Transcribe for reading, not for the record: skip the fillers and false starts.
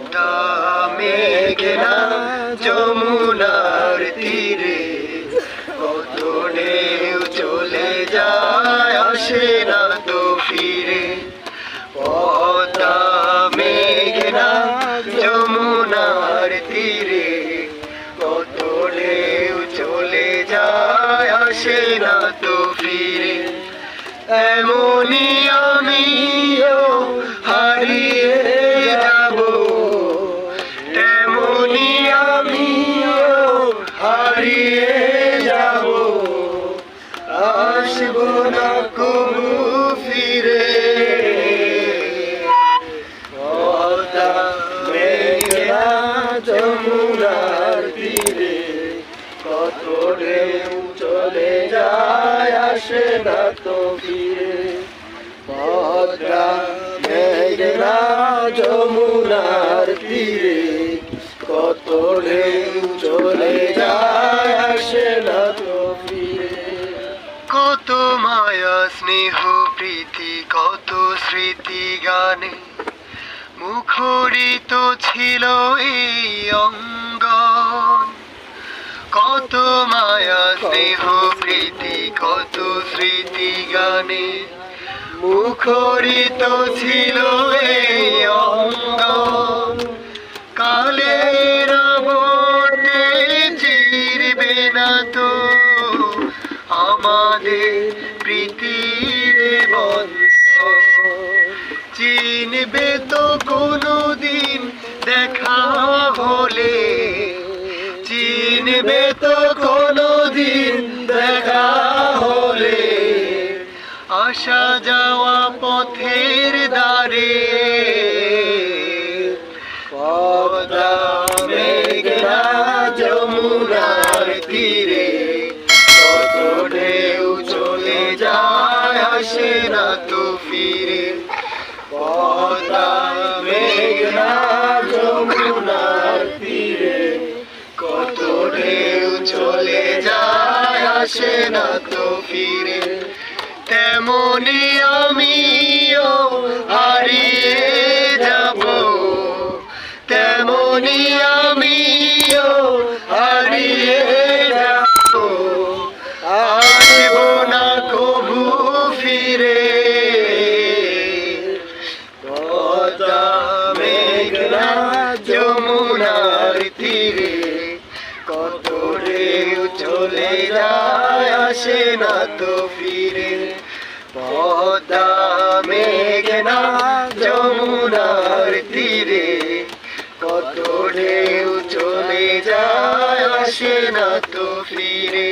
পদ্মা মেঘনা যমুনার তীরে কত ঢেউ চলে যায় আসে না তো ফিরে। পদ্মা মেঘনা যমুনার তীরে কত ঢেউ চলে যায় আসে না তো ফিরে। এমনি আমিও হারিয়ে যাব, তেমনি আমিও হারিয়ে যাব, আসব না কবু ফিরে। পদ্মা মেঘনা যমুনার তীরে কত ঢেউ চলে যায় আসে না তো ফিরে। পদ্মা মেঘনা যমুনার তীরে কত ঢেউ চলে যায় আসে না তো ফিরে। কত মায়া স্নেহ প্রীতি কত স্মৃতি গানে মুখরিত ছিল এই অঙ্গন। কত মায়া স্নেহ প্রীতি কত স্মৃতি গানে মুখরিত ছিল এই অঙ্গন। কালের আবর্তে চিরবে না তো আমাদের প্রীতির বন্ধন। চিনবে তো কোনদিন দেখা হলে, চিনবে তো কোনদিন দেখা হলে, আসা যাওয়া পথের দ্বারে। পদ্মা মেঘনা যমুনার তীরে কত ঢেউ চলে যায় আসে না তো ফিরে। পদ্মা মেঘনা যমুনার তীরে কত ঢেউ চলে যায় আসে না তো ফিরে। তেমনি আমিও হারিয়ে যাব, তেমনি আমিও হারিয়ে যাব, আসব না কবু ফিরে। পদ্মা মেঘনা যমুনার তীরে কত ঢেউ চলে যায় আসে না তো ফিরে। পদ্মা মেঘনা যমুনার তীরে কত ঢেউ চলে যায় আসে না তো ফিরে।